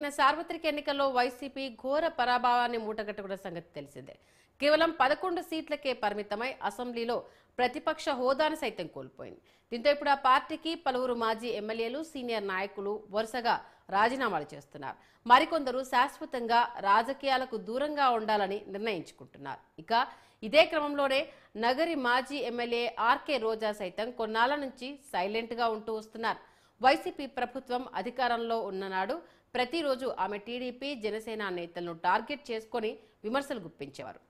సార్వత్రిక ఎన్నికల్లో వైసీపీ ఘోర పరాభవాన్ని మూటగట్టుకున్న సంగతి తెలిసిందే. కేవలం 11 సీట్లకే పరిమితమై అసెంబ్లీలో ప్రతిపక్ష హోదాను సైతం కోల్పోయింది. దీంతో ఇప్పుడు ఆ పార్టీకి పలువురు మాజీ ఎమ్మెల్యేలు, సీనియర్ నాయకులు వరుసగా రాజీనామాలు చేస్తున్నారు. మరికొందరు శాశ్వతంగా రాజకీయాలకు దూరంగా ఉండాలని నిర్ణయించుకుంటున్నారు. ఇక ఇదే క్రమంలోనే నగరి మాజీ ఎమ్మెల్యే ఆర్కే రోజా సైతం కొన్నాళ్ల నుంచి సైలెంట్గా ఉంటూ వస్తున్నారు. వైసీపీ ప్రభుత్వం అధికారంలో ఉన్ననాడు ప్రతిరోజు ఆమె టీడీపీ, జనసేన నేతలను టార్గెట్ చేసుకొని విమర్శలు గుప్పించేవారు.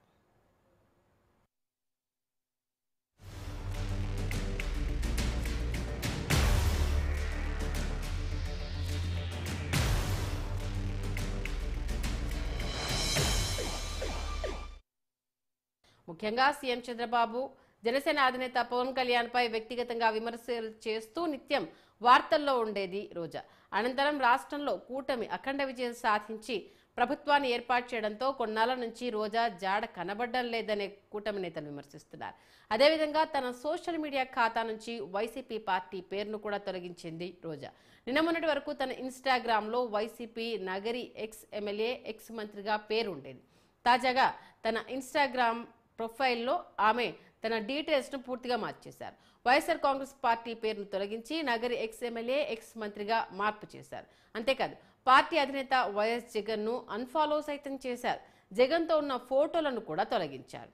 ముఖ్యంగా సీఎం చంద్రబాబు, జనసేన అధినేత పవన్ కళ్యాణ్ పై వ్యక్తిగతంగా విమర్శలు చేస్తూ నిత్యం వార్తల్లో ఉండేది రోజా. అనంతరం రాష్ట్రంలో కూటమి అఖండ విజయం సాధించి ప్రభుత్వాన్ని ఏర్పాటు చేయడంతో కొన్నాళ్ల నుంచి రోజా జాడ కనబడడం లేదనే కూటమి నేతలు విమర్శిస్తున్నారు. అదేవిధంగా తన సోషల్ మీడియా ఖాతా నుంచి వైసీపీ పార్టీ పేరును కూడా తొలగించింది రోజా. నిన్న మొన్నటి వరకు తన ఇన్స్టాగ్రామ్లో YCP Nagari ex MLA, X మంత్రిగా పేరు ఉండేది. తాజాగా తన ఇన్స్టాగ్రామ్ ప్రొఫైల్లో ఆమె తన డీటెయిల్స్ను పూర్తిగా మార్చేశారు. వైఎస్ఆర్ కాంగ్రెస్ పార్టీ పేరును తొలగించి నగరి ఎక్స్ ఎమ్మెల్యే, ఎక్స్ మంత్రిగా మార్పు చేశారు. అంతేకాదు పార్టీ అధినేత వైఎస్ జగన్ను అన్ఫాలో సైతం చేశారు. జగన్తో ఉన్న ఫోటోలను కూడా తొలగించారు.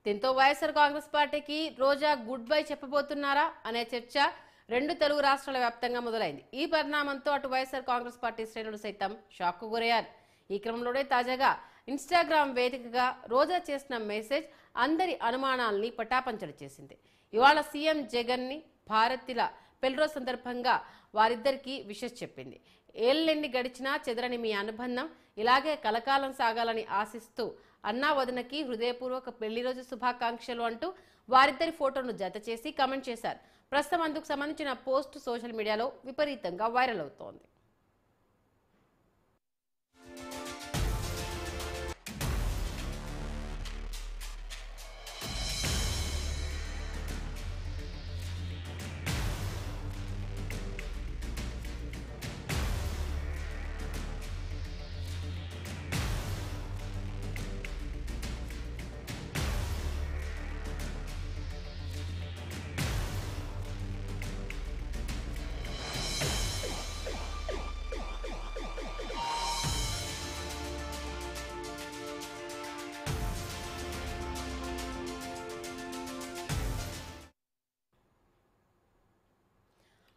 దీంతో వైఎస్ఆర్ కాంగ్రెస్ పార్టీకి రోజా గుడ్ బై చెప్పబోతున్నారా అనే చర్చ రెండు తెలుగు రాష్ట్రాల వ్యాప్తంగా మొదలైంది. ఈ పరిణామంతో అటు వైఎస్ఆర్ కాంగ్రెస్ పార్టీ శ్రేణులు సైతం షాక్కు గురయ్యారు. ఈ క్రమంలోనే తాజాగా ఇన్స్టాగ్రామ్ వేదికగా రోజా చేసిన మెసేజ్ అందరి అనుమానాల్ని పటాపంచలు చేసింది. ఇవాళ సీఎం జగన్ని భారతిల పెళ్లిరోజు సందర్భంగా వారిద్దరికీ విషెస్ చెప్పింది. ఏళ్ళెన్ని గడిచినా చెదరని మీ అనుబంధం ఇలాగే కలకాలం సాగాలని ఆశిస్తూ అన్నా వదినకి హృదయపూర్వక పెళ్లి రోజు శుభాకాంక్షలు అంటూ వారిద్దరి ఫోటోను జత చేసి కమెంట్ చేశారు. ప్రస్తుతం అందుకు సంబంధించిన పోస్ట్ సోషల్ మీడియాలో విపరీతంగా వైరల్ అవుతోంది.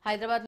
హైదరాబాద్